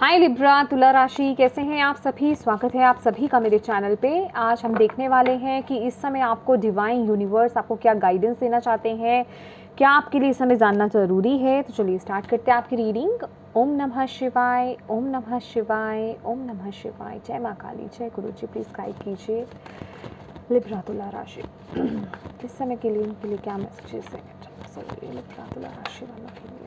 हाय Libra, तुला राशि, कैसे हैं आप सभी। स्वागत है आप सभी का मेरे चैनल पे। आज हम देखने वाले हैं कि इस समय आपको डिवाइन यूनिवर्स आपको क्या गाइडेंस देना चाहते हैं, क्या आपके लिए इस समय जानना ज़रूरी है। तो चलिए स्टार्ट करते हैं आपकी रीडिंग। ओम नमः शिवाय, ओम नमः शिवाय, ओम नमः शिवाय। जय माँ काली, जय गुरु जी। प्लीज़ गाइड कीजिए लिब्रा तुला राशि इस समय के लिए, उनके लिए क्या मैसेजेस है। चलिए लिब्रा तुला राशि वालों के लिए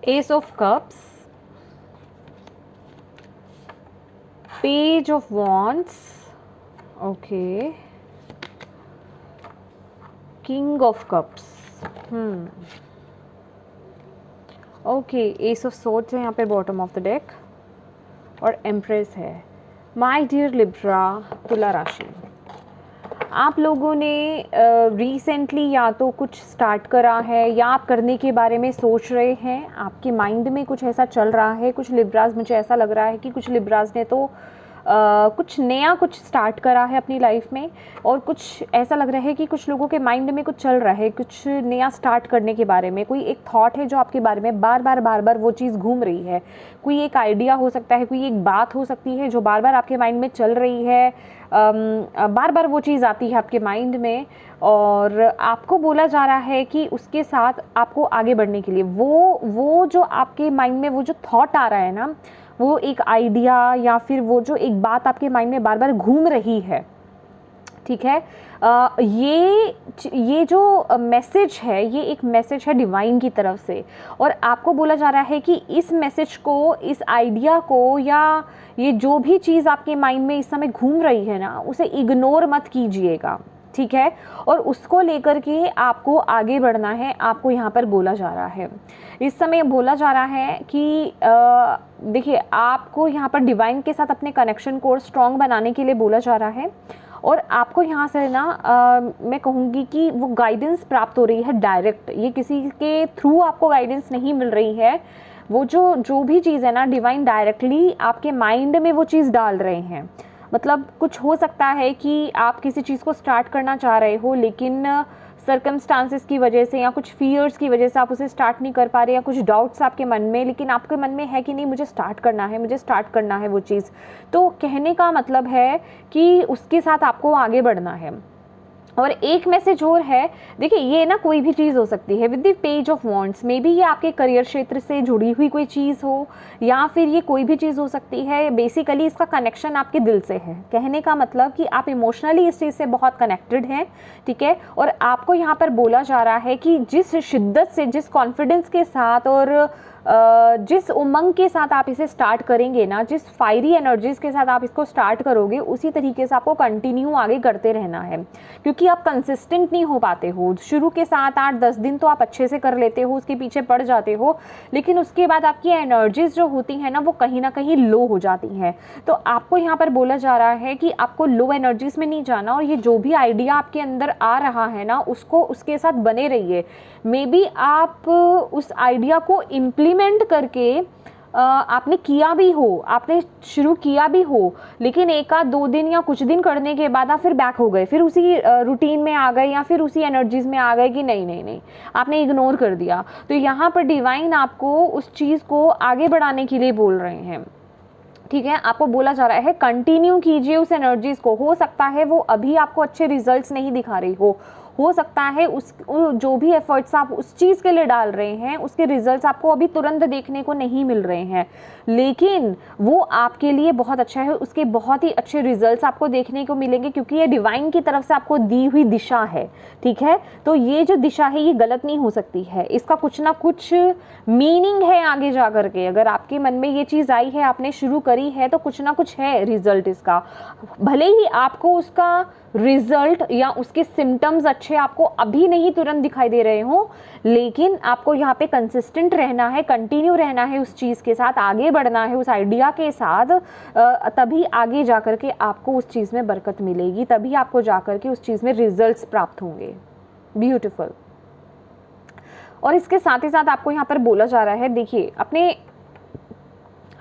Ace of Cups, Page of Wands, okay, King of Cups, okay, S of swords है यहाँ पे बॉटम ऑफ द डेक और एम्प्रेस है। माय डियर लिब्रा तुला राशि, आप लोगों ने रिसेंटली या तो कुछ स्टार्ट करा है या आप करने के बारे में सोच रहे हैं। आपके माइंड में कुछ ऐसा चल रहा है। कुछ लिब्राज, मुझे ऐसा लग रहा है कि कुछ लिब्राज ने तो कुछ नया कुछ स्टार्ट करा है अपनी लाइफ में, और कुछ ऐसा लग रहा है कि कुछ लोगों के माइंड में कुछ चल रहा है, कुछ नया स्टार्ट करने के बारे में। कोई एक थॉट है जो आपके बारे में बार बार वो चीज़ घूम रही है। कोई एक आइडिया हो सकता है, कोई एक बात हो सकती है जो बार बार आपके माइंड में चल रही है। बार बार वो चीज़ आती है आपके माइंड में और आपको बोला जा रहा है कि उसके साथ आपको आगे बढ़ने के लिए वो जो आपके माइंड में वो जो थॉट आ रहा है ना, वो एक आइडिया या फिर वो जो एक बात आपके माइंड में बार बार घूम रही है, ठीक है। ये जो मैसेज है, ये एक मैसेज है डिवाइन की तरफ से, और आपको बोला जा रहा है कि इस मैसेज को, इस आइडिया को, या ये जो भी चीज़ आपके माइंड में इस समय घूम रही है ना, उसे इग्नोर मत कीजिएगा, ठीक है। और उसको लेकर के आपको आगे बढ़ना है, आपको यहाँ पर बोला जा रहा है। इस समय बोला जा रहा है कि देखिए, आपको यहाँ पर डिवाइन के साथ अपने कनेक्शन को स्ट्रॉन्ग बनाने के लिए बोला जा रहा है, और आपको यहाँ से ना मैं कहूँगी कि वो गाइडेंस प्राप्त हो रही है डायरेक्ट। ये किसी के थ्रू आपको गाइडेंस नहीं मिल रही है। वो जो भी चीज़ है ना, डिवाइन डायरेक्टली आपके माइंड में वो चीज़ डाल रहे हैं। मतलब कुछ हो सकता है कि आप किसी चीज़ को स्टार्ट करना चाह रहे हो, लेकिन सर्कमस्टांसेस की वजह से या कुछ फियर्स की वजह से आप उसे स्टार्ट नहीं कर पा रहे, या कुछ डाउट्स आपके मन में, लेकिन आपके मन में है कि नहीं, मुझे स्टार्ट करना है, मुझे स्टार्ट करना है वो चीज़। तो कहने का मतलब है कि उसके साथ आपको आगे बढ़ना है। और एक मैसेज और है, देखिए ये ना कोई भी चीज़ हो सकती है। With the page of wands, may be ये आपके करियर क्षेत्र से जुड़ी हुई कोई चीज़ हो, या फिर ये कोई भी चीज़ हो सकती है। बेसिकली इसका कनेक्शन आपके दिल से है। कहने का मतलब कि आप इमोशनली इस चीज़ से बहुत कनेक्टेड हैं, ठीक है। और आपको यहाँ पर बोला जा रहा है कि जिस शिद्दत से, जिस कॉन्फिडेंस के साथ और जिस उमंग के साथ आप इसे स्टार्ट करेंगे ना, जिस फायरी एनर्जीज के साथ आप इसको स्टार्ट करोगे, उसी तरीके से आपको कंटिन्यू आगे करते रहना है। क्योंकि आप कंसिस्टेंट नहीं हो पाते हो। शुरू के 7-8-10 दिन तो आप अच्छे से कर लेते हो, उसके पीछे पड़ जाते हो, लेकिन उसके बाद आपकी एनर्जीज जो होती हैं ना, वो कहीं ना कहीं लो हो जाती हैं। तो आपको यहाँ पर बोला जा रहा है कि आपको लो एनर्जीज में नहीं जाना, और ये जो भी आइडिया आपके अंदर आ रहा है ना, उसको उसके साथ बने रहिए। मे बी आप उस आइडिया को इम्प्लीमेंट करके आपने किया भी हो, आपने शुरू किया भी हो, लेकिन 1-2 दिन या कुछ दिन करने के बाद आप फिर बैक हो गए, फिर उसी रूटीन में आ गए, या फिर उसी एनर्जीज में आ गए कि नहीं नहीं नहीं, आपने इग्नोर कर दिया। तो यहाँ पर डिवाइन आपको उस चीज़ को आगे बढ़ाने के लिए बोल रहे हैं, ठीक है। आपको बोला जा रहा है कंटिन्यू कीजिए उस एनर्जीज को। हो सकता है वो अभी आपको अच्छे रिजल्ट्स नहीं दिखा रही हो सकता है उस जो भी एफर्ट्स आप उस चीज़ के लिए डाल रहे हैं, उसके रिजल्ट्स आपको अभी तुरंत देखने को नहीं मिल रहे हैं, लेकिन वो आपके लिए बहुत अच्छा है। उसके बहुत ही अच्छे रिजल्ट्स आपको देखने को मिलेंगे, क्योंकि ये डिवाइन की तरफ से आपको दी हुई दिशा है, ठीक है। तो ये जो दिशा है ये गलत नहीं हो सकती है, इसका कुछ ना कुछ मीनिंग है आगे जा करके। अगर आपके मन में ये चीज़ आई है, आपने शुरू करी है, तो कुछ ना कुछ है रिजल्ट इसका। भले ही आपको उसका रिजल्ट या उसके सिम्टम्स अच्छे अच्छे आपको अभी नहीं तुरंत दिखाई दे रहे हो, लेकिन आपको यहाँ पे कंसिस्टेंट रहना है, कंटिन्यू रहना है उस चीज़ के साथ, आगे बढ़ना है उस आइडिया के साथ, तभी आगे जा कर के आपको उस चीज़ में बरकत मिलेगी, तभी आपको जा कर के उस चीज़ में रिजल्ट्स प्राप्त होंगे। ब्यूटीफुल। और इसके साथ ही साथ आपको यहाँ पर बोला जा रहा है, देखिए अपने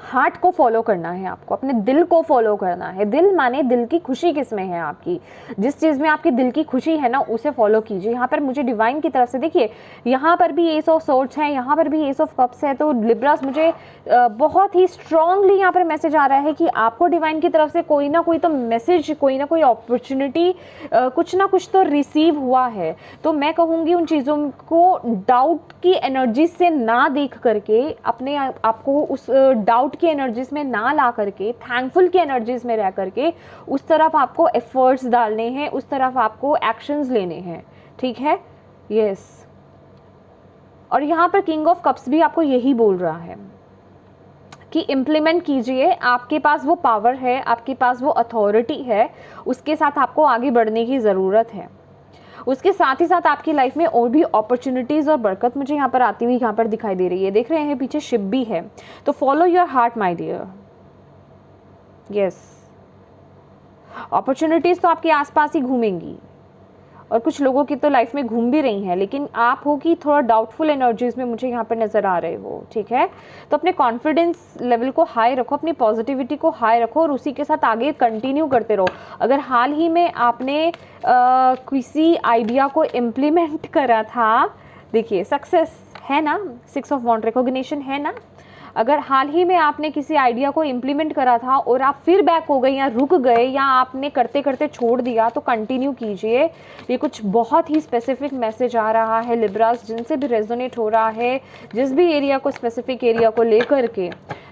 हार्ट को फॉलो करना है, आपको अपने दिल को फॉलो करना है। दिल माने दिल की खुशी किस में है आपकी, जिस चीज़ में आपकी दिल की खुशी है ना, उसे फॉलो कीजिए। यहाँ पर मुझे डिवाइन की तरफ से देखिए, यहाँ पर भी एस ऑफ सोर्ड्स है, यहाँ पर भी एस ऑफ कप्स है। तो लिब्रास मुझे बहुत ही स्ट्रांगली यहाँ पर मैसेज आ रहा है कि आपको डिवाइन की तरफ से कोई ना कोई तो मैसेज, कोई ना कोई अपॉर्चुनिटी, कुछ ना कुछ तो रिसीव हुआ है। तो मैं कहूँगी उन चीज़ों को डाउट की एनर्जी से ना देख करके, अपने आपको उस डाउट की एनर्जीज में ना ला करके थैंकफुल की एनर्जीज में रह करके उस तरफ आपको एफर्ट्स डालने हैं, उस तरफ आपको एक्शंस लेने हैं। ठीक है, यस। और यहाँ पर किंग ऑफ कप्स भी आपको यही बोल रहा है कि इम्प्लीमेंट कीजिए, आपके पास वो पावर है, आपके पास वो अथॉरिटी है, उसके साथ आपको आगे बढ़ने की ज़रूरत है। उसके साथ ही साथ आपकी लाइफ में और भी अपॉर्चुनिटीज़ और बरकत मुझे यहाँ पर आती हुई यहाँ पर दिखाई दे रही है। देख रहे हैं पीछे शिप भी है। तो follow your heart my dear. Yes, opportunities तो आपके आसपास ही घूमेंगी, और कुछ लोगों की तो लाइफ में घूम भी रही हैं, लेकिन आप हो कि थोड़ा डाउटफुल एनर्जीज में मुझे यहाँ पर नज़र आ रहे हो। ठीक है, तो अपने कॉन्फिडेंस लेवल को हाई रखो, अपनी पॉजिटिविटी को हाई रखो, और उसी के साथ आगे कंटिन्यू करते रहो। अगर हाल ही में आपने किसी आइडिया को इम्प्लीमेंट करा था, देखिए सक्सेस है ना, 6 ऑफ वॉन्ड रिकॉग्निशन है ना। अगर हाल ही में आपने किसी आइडिया को इम्प्लीमेंट करा था और आप फिर बैक हो गए या रुक गए या आपने करते करते छोड़ दिया, तो कंटिन्यू कीजिए। ये कुछ बहुत ही स्पेसिफिक मैसेज आ रहा है लिब्रास, जिनसे भी रेजोनेट हो रहा है, जिस भी एरिया को, स्पेसिफिक एरिया को लेकर के,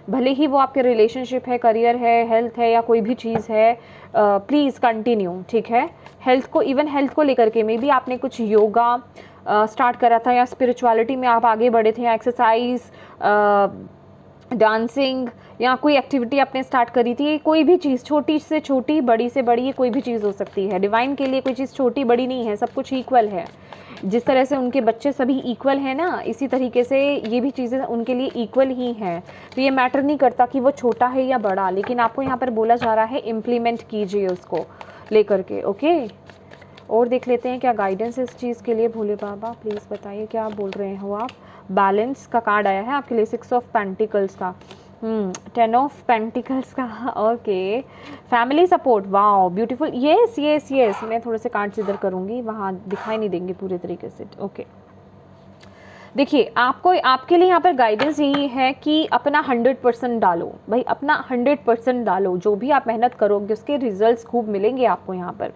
भले ही वो आपके रिलेशनशिप है, करियर है, हेल्थ है, या कोई भी चीज़ है, प्लीज़ कंटिन्यू। ठीक है, हेल्थ को, इवन हेल्थ को लेकर के मे बी आपने कुछ योगा स्टार्ट करा था, या स्पिरिचुअलिटी में आप आगे बढ़े थे, या एक्सरसाइज, डांसिंग, या कोई एक्टिविटी आपने स्टार्ट करी थी। कोई भी चीज़, छोटी से छोटी, बड़ी से बड़ी, ये कोई भी चीज़ हो सकती है। डिवाइन के लिए कोई चीज़ छोटी बड़ी नहीं है, सब कुछ इक्वल है। जिस तरह से उनके बच्चे सभी इक्वल हैं ना, इसी तरीके से ये भी चीज़ें उनके लिए इक्वल ही हैं। तो ये मैटर नहीं करता कि वो छोटा है या बड़ा, लेकिन आपको यहाँ पर बोला जा रहा है इम्प्लीमेंट कीजिए उसको लेकर के। ओके, और देख लेते हैं क्या गाइडेंस इस चीज़ के लिए। भोले बाबा प्लीज़ बताइए क्या आप बोल रहे हो आप। बैलेंस का कार्ड आया है आपके लिए, 6 ऑफ पेंटिकल्स का, 10 ऑफ पेंटिकल्स का। Okay, family support, wow beautiful. Yes yes yes, मैं थोड़े से कार्ड्स इधर करूँगी, वहाँ दिखाई नहीं देंगे पूरे तरीके से। ओके, देखिए आपको, आपके लिए यहाँ पर गाइडेंस यही है कि अपना 100% डालो भाई, अपना 100% डालो। जो भी आप मेहनत करोगे उसके रिजल्ट्स खूब मिलेंगे आपको यहाँ पर।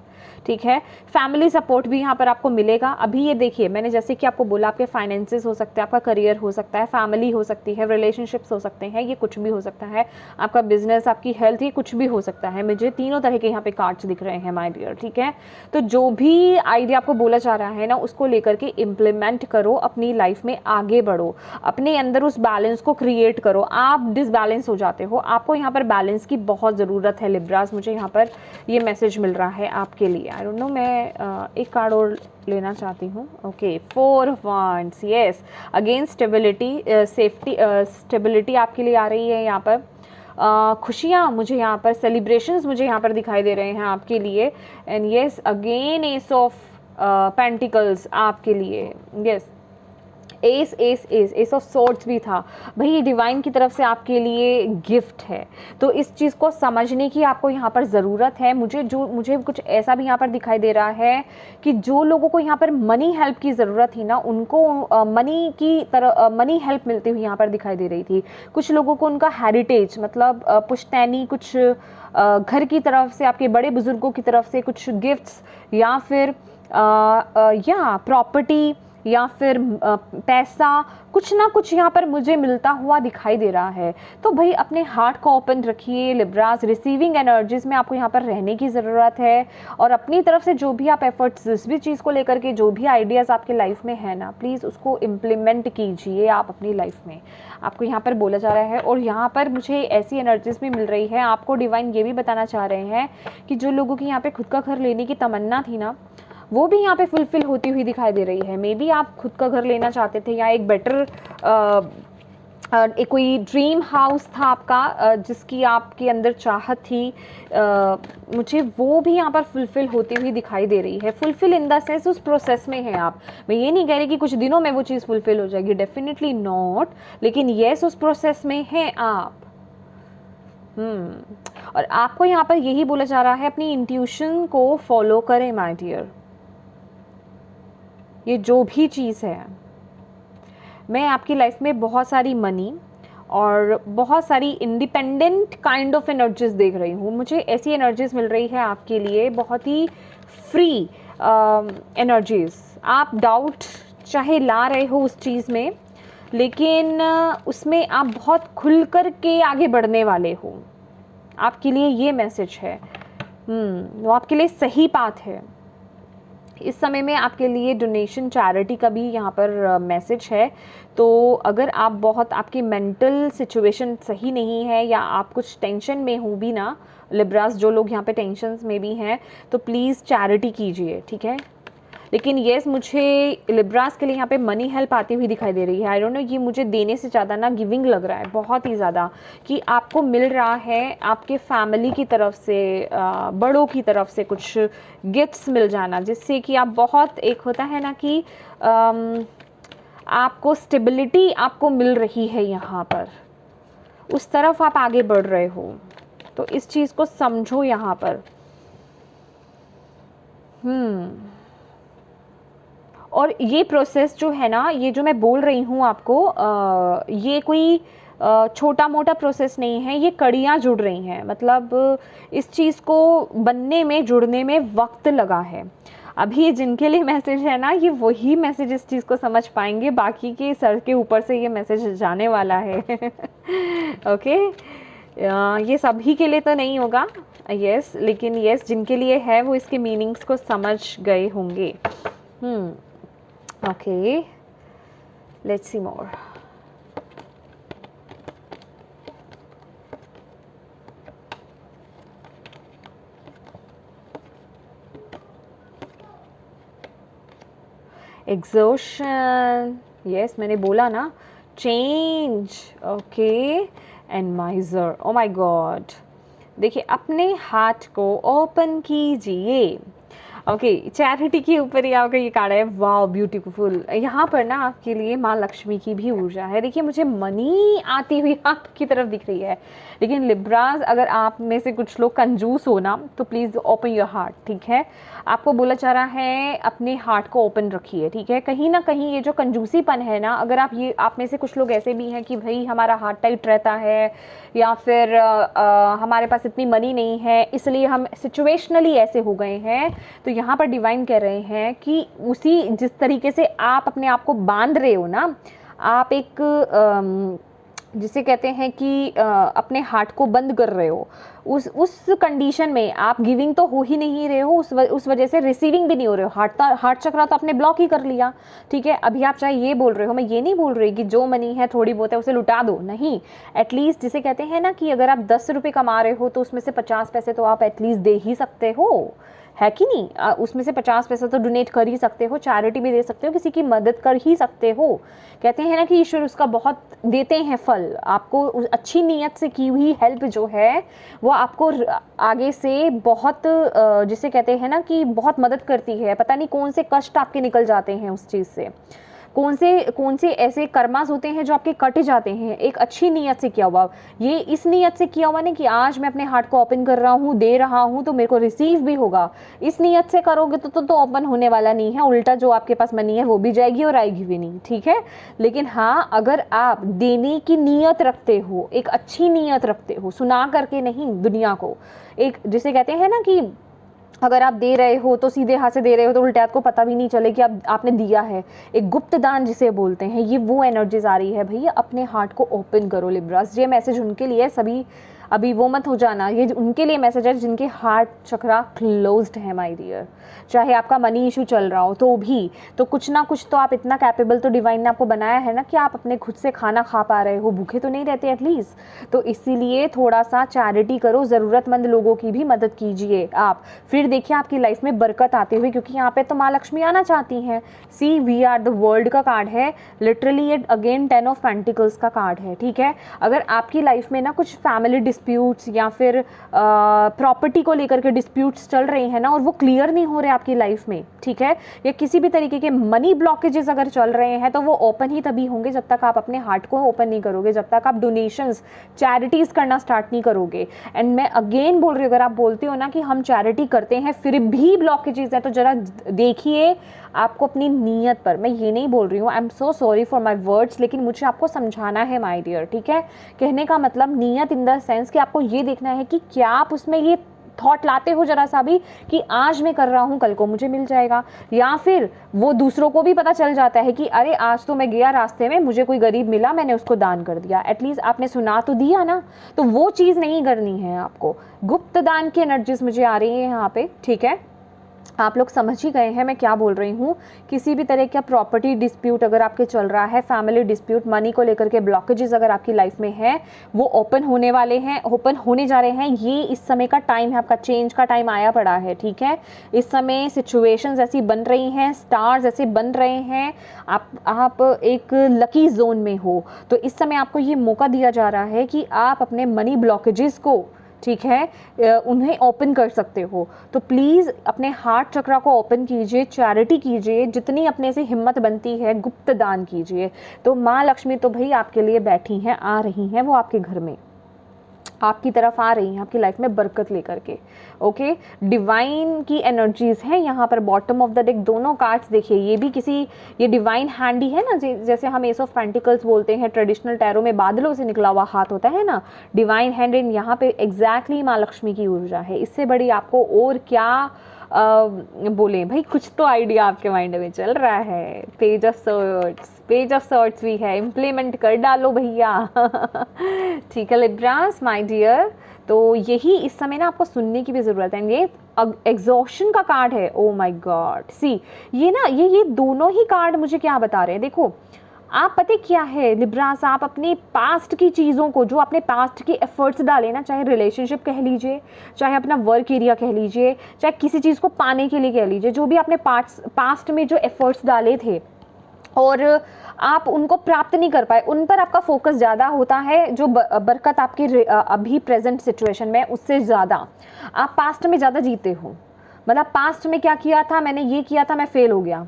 ठीक है, फैमिली सपोर्ट भी यहाँ पर आपको मिलेगा। अभी ये देखिए, मैंने जैसे कि आपको बोला, आपके फाइनेंसेस हो सकते हैं, आपका करियर हो सकता है, फैमिली हो सकती है, रिलेशनशिप्स हो सकते हैं, ये कुछ भी हो सकता है, आपका बिजनेस, आपकी हेल्थ, ये कुछ भी हो सकता है। मुझे तीनों तरह के यहाँ पे कार्ड्स दिख रहे हैं माय डियर। ठीक है, तो जो भी आइडिया आपको बोला जा रहा है ना, उसको लेकर के इम्प्लीमेंट करो, अपनी लाइफ में आगे बढ़ो, अपने अंदर उस बैलेंस को क्रिएट करो। आप डिसबैलेंस हो जाते हो, आपको यहाँ पर बैलेंस की बहुत ज़रूरत है लिब्रास। मुझे यहाँ पर ये मैसेज मिल रहा है आपके लिए। आई डोंट नो, मैं एक कार्ड और लेना चाहती हूँ। Okay, 4 of wands, yes, again stability, safety, stability आपके लिए आ रही है यहाँ पर। खुशियाँ मुझे यहाँ पर, सेलिब्रेशंस मुझे यहाँ पर दिखाई दे रहे हैं आपके लिए। And yes, again S of pentacles आपके लिए। Yes, S S S S of swords भी था भाई, ये डिवाइन की तरफ से आपके लिए गिफ्ट है। तो इस चीज़ को समझने की आपको यहाँ पर ज़रूरत है। मुझे कुछ ऐसा भी यहाँ पर दिखाई दे रहा है कि जो लोगों को यहाँ पर मनी हेल्प की ज़रूरत थी ना, उनको मनी की तरह मनी हेल्प मिलती हुई यहाँ पर दिखाई दे रही थी। कुछ लोगों को उनका हेरिटेज, मतलब पुश्तैनी, कुछ घर की तरफ से, आपके बड़े बुजुर्गों की तरफ से कुछ गिफ्ट्स, या फिर या प्रॉपर्टी, या फिर पैसा, कुछ ना कुछ यहाँ पर मुझे मिलता हुआ दिखाई दे रहा है। तो भाई अपने हार्ट को ओपन रखिए लिब्रास, रिसीविंग एनर्जीज में आपको यहाँ पर रहने की ज़रूरत है। और अपनी तरफ से जो भी आप एफर्ट्स, जिस भी चीज़ को लेकर के जो भी आइडियाज़ आपके लाइफ में है ना, प्लीज़ उसको इम्प्लीमेंट कीजिए आप अपनी लाइफ में, आपको यहाँ पर बोला जा रहा है। और यहाँ पर मुझे ऐसी एनर्जीज भी मिल रही है, आपको डिवाइन ये भी बताना चाह रहे हैं कि जो लोगों की यहाँ पर खुद का घर लेने की तमन्ना थी ना, वो भी यहाँ पे फुलफिल होती हुई दिखाई दे रही है। मे बी आप खुद का घर लेना चाहते थे या एक बेटर एक कोई ड्रीम हाउस था आपका जिसकी आपके अंदर चाहत थी, मुझे वो भी यहाँ पर फुलफ़िल होती हुई दिखाई दे रही है। फुलफ़िल इन द सेंस उस प्रोसेस में है आप। मैं ये नहीं कह रही कि कुछ दिनों में वो चीज़ फुलफ़िल हो जाएगी, डेफिनेटली नॉट, लेकिन येस उस प्रोसेस में हैं आप। और आपको यहाँ पर यही बोला जा रहा है अपनी इंट्यूशन को फॉलो करें माय डियर। ये जो भी चीज़ है, मैं आपकी लाइफ में बहुत सारी मनी और बहुत सारी इंडिपेंडेंट काइंड ऑफ एनर्जीज देख रही हूँ। मुझे ऐसी एनर्जीज मिल रही है आपके लिए, बहुत ही फ्री एनर्जीज। आप डाउट चाहे ला रहे हो उस चीज़ में, लेकिन उसमें आप बहुत खुल कर के आगे बढ़ने वाले हो। आपके लिए ये मैसेज है, वो आपके लिए सही बात है। इस समय में आपके लिए डोनेशन चैरिटी का भी यहाँ पर मैसेज है। तो अगर आप बहुत, आपकी मेंटल सिचुएशन सही नहीं है या आप कुछ टेंशन में हो भी ना, लिब्रास जो लोग यहाँ पे टेंशन में भी हैं, तो प्लीज़ चैरिटी कीजिए, ठीक है। लेकिन येस, मुझे लिब्रास के लिए यहाँ पे मनी हेल्प आती हुई दिखाई दे रही है। आई डोंट नो, ये मुझे देने से ज़्यादा ना गिविंग लग रहा है, बहुत ही ज़्यादा, कि आपको मिल रहा है आपके फैमिली की तरफ से, बड़ों की तरफ से कुछ गिफ्ट्स मिल जाना, जिससे कि आप बहुत, एक होता है ना कि आपको स्टेबिलिटी आपको मिल रही है यहाँ पर, उस तरफ आप आगे बढ़ रहे हो। तो इस चीज़ को समझो यहाँ पर। और ये प्रोसेस जो है ना, ये जो मैं बोल रही हूँ आपको, ये कोई छोटा मोटा प्रोसेस नहीं है, ये कड़ियाँ जुड़ रही हैं। मतलब इस चीज़ को बनने में, जुड़ने में वक्त लगा है। अभी जिनके लिए मैसेज है ना, ये वही मैसेज इस चीज़ को समझ पाएंगे, बाकी के सर के ऊपर से ये मैसेज जाने वाला है। ओके, ये सभी के लिए तो नहीं होगा, यस, लेकिन यस, जिनके लिए है वो इसके मीनिंग्स को समझ गए होंगे। Okay, let's see more. Exhaustion, yes, मैंने बोला ना, change, okay, and miser, oh my god। देखिए, अपने हाथ को ओपन कीजिए। ओके, चैरिटी के ऊपर ही आपका ये कार्ड है, वाह ब्यूटीफुल। यहाँ पर ना आपके लिए माँ लक्ष्मी की भी ऊर्जा है। देखिए, मुझे मनी आती हुई आपकी तरफ दिख रही है, लेकिन लिब्रास, अगर आप में से कुछ लोग कंजूस हो ना, तो प्लीज़ ओपन योर हार्ट, ठीक है। आपको बोला जा रहा है अपने हार्ट को ओपन रखिए, ठीक है। कहीं ना कहीं ये जो कंजूसीपन है ना, अगर आप में से कुछ लोग ऐसे भी हैं कि भाई हमारा हार्ट टाइट रहता है, या फिर हमारे पास इतनी मनी नहीं है, इसलिए हम सिचुएशनली ऐसे हो गए हैं, तो यहाँ पर डिवाइन कह रहे हैं कि उसी जिस तरीके से आप अपने आप को बांध रहे हो ना, आप एक जिसे कहते हैं कि अपने हार्ट को बंद कर रहे हो, उस कंडीशन में आप गिविंग तो हो ही नहीं रहे हो, उस वजह से रिसीविंग भी नहीं हो रहे हो। हार्ट चक्रा तो आपने ब्लॉक ही कर लिया, ठीक है। अभी आप चाहे ये बोल रहे हो, मैं ये नहीं बोल रही कि जो मनी है थोड़ी बहुत है उसे लुटा दो, नहीं। एटलीस्ट जिसे कहते हैं ना कि अगर आप 10 रुपये कमा रहे हो तो उसमें से 50 पैसे तो आप एटलीस्ट दे ही सकते हो, है कि नहीं। उसमें से 50 पैसा तो डोनेट कर ही सकते हो, चैरिटी भी दे सकते हो, किसी की मदद कर ही सकते हो। कहते हैं ना कि ईश्वर उसका बहुत देते हैं फल। आपको अच्छी नीयत से की हुई हेल्प जो है वो आपको आगे से बहुत, जिसे कहते हैं ना कि बहुत मदद करती है। पता नहीं कौन से कष्ट आपके निकल जाते हैं उस चीज़ से, कौन से ऐसे कर्मास होते हैं जो आपके कट जाते हैं एक अच्छी नीयत से किया हुआ। ये इस नीयत से किया हुआ नहीं कि आज मैं अपने हार्ट को ओपन कर रहा हूँ, दे रहा हूँ तो मेरे को रिसीव भी होगा। इस नीयत से करोगे तो ओपन होने वाला नहीं है, उल्टा जो आपके पास मनी है वो भी जाएगी और आएगी भी नहीं, ठीक है। लेकिन हाँ, अगर आप देने की नीयत रखते हो, एक अच्छी नीयत रखते हो, सुना करके नहीं दुनिया को, एक जिसे कहते हैं ना कि अगर आप दे रहे हो तो सीधे हाथ से दे रहे हो तो उल्टे हाथ को पता भी नहीं चले कि आपने दिया है, एक गुप्त दान जिसे बोलते हैं, ये वो एनर्जीज आ रही है। भैया अपने हार्ट को ओपन करो लिब्रास। ये मैसेज उनके लिए, सभी अभी वो मत हो जाना। ये उनके लिए मैसेज है जिनके हार्ट चक्रा क्लोज्ड है माय डियर। चाहे आपका मनी इशू चल रहा हो तो भी, तो कुछ ना कुछ तो आप इतना कैपेबल तो डिवाइन ने आपको बनाया है ना कि आप अपने खुद से खाना खा पा रहे हो, भूखे तो नहीं रहते एटलीस्ट। तो इसीलिए थोड़ा सा चैरिटी करो, ज़रूरतमंद लोगों की भी मदद कीजिए आप, फिर देखिए आपकी लाइफ में बरकत आते हुए, क्योंकि यहाँ पे तो माँ लक्ष्मी आना चाहती हैं। सी वी आर द वर्ल्ड का कार्ड है, लिटरली ये अगेन 10 ऑफ पेंटिकल्स का कार्ड है, ठीक है। अगर आपकी लाइफ में ना कुछ फैमिली डिस्प्यूट्स या फिर प्रॉपर्टी को लेकर के डिस्प्यूट्स चल रहे हैं ना, और वो क्लियर नहीं हो रहे आपकी लाइफ में, ठीक है, या किसी भी तरीके के मनी ब्लॉकेजेस अगर चल रहे हैं, तो वो ओपन ही तभी होंगे जब तक आप अपने हार्ट को ओपन नहीं करोगे, जब तक आप डोनेशंस, चैरिटीज करना स्टार्ट नहीं करोगे। एंड मैं अगेन बोल रही हूँ, अगर आप बोलते हो ना कि हम चैरिटी करते हैं फिर भी ब्लॉकेजेस है, तो जरा देखिए आपको अपनी नीयत पर। मैं ये नहीं बोल रही हूँ, I am so sorry for my words, लेकिन मुझे आपको समझाना है माय डियर, ठीक है। कहने का मतलब नीयत इन द सेंस कि आपको ये देखना है कि क्या आप उसमें ये थॉट लाते हो जरा सा भी कि आज मैं कर रहा हूँ कल को मुझे मिल जाएगा, या फिर वो दूसरों को भी पता चल जाता है कि अरे आज तो मैं गया रास्ते में, मुझे कोई गरीब मिला, मैंने उसको दान कर दिया, एटलीस्ट आपने सुना तो दिया ना। तो वो चीज़ नहीं करनी है आपको। गुप्त दान की एनर्जीज मुझे आ रही है यहाँ पे, ठीक है। आप लोग समझ ही गए हैं मैं क्या बोल रही हूँ। किसी भी तरह का प्रॉपर्टी डिस्प्यूट अगर आपके चल रहा है, फैमिली डिस्प्यूट, मनी को लेकर के ब्लॉकेजेस अगर आपकी लाइफ में है, वो ओपन होने वाले हैं, ओपन होने जा रहे हैं। ये इस समय का टाइम है, आपका चेंज का टाइम आया पड़ा है, ठीक है। इस समय सिचुएशंस ऐसी बन रही हैं, स्टार्स ऐसे बन रहे हैं, आप एक लकी जोन में हो। तो इस समय आपको ये मौका दिया जा रहा है कि आप अपने मनी ब्लॉकेजेस को, ठीक है, उन्हें ओपन कर सकते हो। तो प्लीज़ अपने हार्ट चक्रा को ओपन कीजिए, चैरिटी कीजिए, जितनी अपने से हिम्मत बनती है गुप्त दान कीजिए। तो माँ लक्ष्मी तो भाई आपके लिए बैठी हैं, आ रही हैं, वो आपके घर में आपकी तरफ आ रही हैं, आपकी लाइफ में बरकत लेकर के। ओके, डिवाइन की एनर्जीज हैं यहाँ पर। बॉटम ऑफ द डेक दोनों कार्ड्स देखिए, ये भी किसी, ये डिवाइन हैंड ही है ना, जैसे हम एस ऑफ पेंटिकल्स बोलते हैं, ट्रेडिशनल टैरो में बादलों से निकला हुआ हाथ होता है ना, डिवाइन हैंड। इन यहाँ पे एग्जैक्टली माँ लक्ष्मी की ऊर्जा है। इससे बड़ी आपको और क्या बोले भाई, कुछ तो आइडिया आपके माइंड में चल रहा है। पेज ऑफ सर्ट्स भी है, इम्प्लीमेंट कर डालो भैया। ठीक है लिब्रास माय डियर, तो यही इस समय ना आपको सुनने की भी ज़रूरत है। ये एग्जॉशन का कार्ड है, ओ माय गॉड। सी ये ना, ये दोनों ही कार्ड मुझे क्या बता रहे हैं, देखो आप पता क्या है लिब्रास, आप अपने पास्ट की चीज़ों को, जो आपने पास्ट के एफर्ट्स डाले ना, चाहे रिलेशनशिप कह लीजिए, चाहे अपना वर्क एरिया कह लीजिए, चाहे किसी चीज़ को पाने के लिए कह लीजिए, जो भी आपने पास्ट में जो एफर्ट्स डाले थे और आप उनको प्राप्त नहीं कर पाए, उन पर आपका फोकस ज़्यादा होता है। जो बरकत आपकी अभी प्रेजेंट सिचुएशन में उससे ज़्यादा आप पास्ट में ज़्यादा जीते हो। मतलब पास्ट में क्या किया था, मैंने ये किया था, मैं फेल हो गया,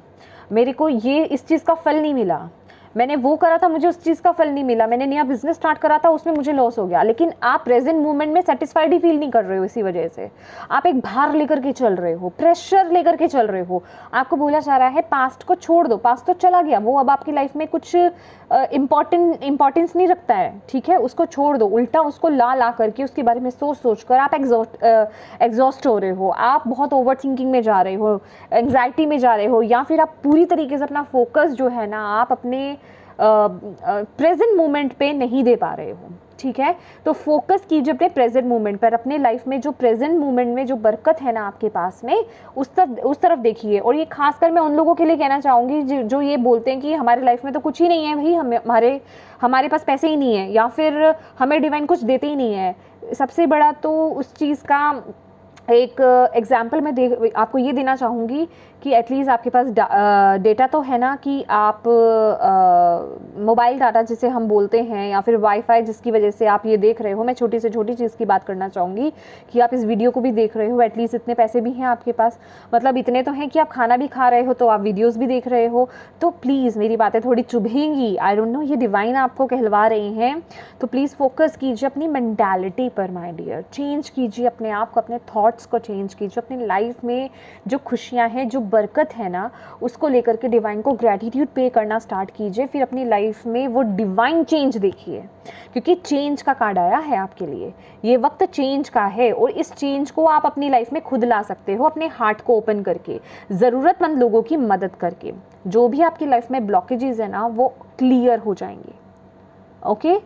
मेरे को ये इस चीज़ का फल नहीं मिला, मैंने वो करा था, मुझे उस चीज़ का फल नहीं मिला, मैंने नया बिजनेस स्टार्ट करा था, उसमें मुझे लॉस हो गया। लेकिन आप प्रेजेंट मोमेंट में सेटिस्फाइड ही फील नहीं कर रहे हो, इसी वजह से आप एक भार लेकर के चल रहे हो, प्रेशर लेकर के चल रहे हो। आपको बोला जा रहा है पास्ट को छोड़ दो, पास्ट तो चला गया, वो अब आपकी लाइफ में कुछ इंपॉर्टेंस नहीं रखता है, ठीक है, उसको छोड़ दो। उल्टा उसको ला करके उसके बारे में सोच कर आप एग्जॉस्ट हो रहे हो, आप बहुत ओवर थिंकिंग में जा रहे हो, एंग्जाइटी में जा रहे हो, या फिर आप पूरी तरीके से अपना फोकस जो है ना आप अपने प्रेजेंट मोमेंट पे नहीं दे पा रहे हो, ठीक है। तो फोकस कीजिए अपने प्रेजेंट मोमेंट पर, अपने लाइफ में जो प्रेजेंट मोमेंट में जो बरकत है ना आपके पास में, उस तरफ देखिए। और ये खासकर मैं उन लोगों के लिए कहना चाहूँगी जो ये बोलते हैं कि हमारे लाइफ में तो कुछ ही नहीं है भाई, हमारे पास पैसे ही नहीं है, या फिर हमें डिवाइन कुछ देते ही नहीं है। सबसे बड़ा तो उस चीज़ का एक एग्जाम्पल मैं आपको ये देना चाहूँगी कि एटलीस्ट आपके पास डेटा तो है ना, कि आप मोबाइल डाटा जिसे हम बोलते हैं, या फिर वाईफाई जिसकी वजह से आप ये देख रहे हो। मैं छोटी से छोटी चीज़ की बात करना चाहूँगी कि आप इस वीडियो को भी देख रहे हो, एटलीस्ट इतने पैसे भी हैं आपके पास, मतलब इतने तो हैं कि आप खाना भी खा रहे हो, तो आप वीडियोज़ भी देख रहे हो। तो प्लीज़ मेरी बातें थोड़ी चुभेंगी, आई डोंट नो, ये डिवाइन आपको कहलवा रहे हैं, तो प्लीज़ फोकस कीजिए अपनी मेंटालिटी पर माय डियर, चेंज कीजिए अपने आप को, अपने थॉट्स को चेंज कीजिए, अपनी लाइफ में जो खुशियाँ हैं, जो बरकत है ना, उसको लेकर के डिवाइन को ग्रैटिट्यूड पे करना स्टार्ट कीजिए। फिर अपनी लाइफ में वो डिवाइन चेंज देखिए, क्योंकि चेंज का कार्ड आया है आपके लिए, ये वक्त चेंज का है, और इस चेंज को आप अपनी लाइफ में खुद ला सकते हो, अपने हार्ट को ओपन करके, ज़रूरतमंद लोगों की मदद करके। जो भी आपकी लाइफ में ब्लॉकेजेस है ना, वो क्लियर हो जाएंगे। ओके,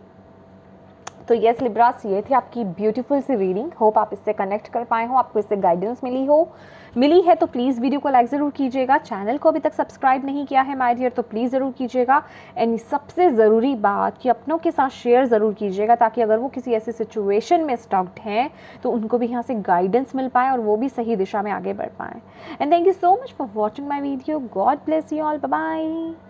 तो यस लिब्रास, ये थी आपकी ब्यूटीफुल सी रीडिंग। होप आप इससे कनेक्ट कर पाए हो, आपको इससे गाइडेंस मिली है तो प्लीज़ वीडियो को लाइक ज़रूर कीजिएगा। चैनल को अभी तक सब्सक्राइब नहीं किया है माय डियर तो प्लीज़ ज़रूर कीजिएगा। एंड सबसे ज़रूरी बात कि अपनों के साथ शेयर ज़रूर कीजिएगा, ताकि अगर वो किसी ऐसी सिचुएशन में स्टक्ड हैं तो उनको भी यहाँ से गाइडेंस मिल पाए और वो भी सही दिशा में आगे बढ़ पाएँ। And thank you so much for watching my video. God bless you all, bye bye.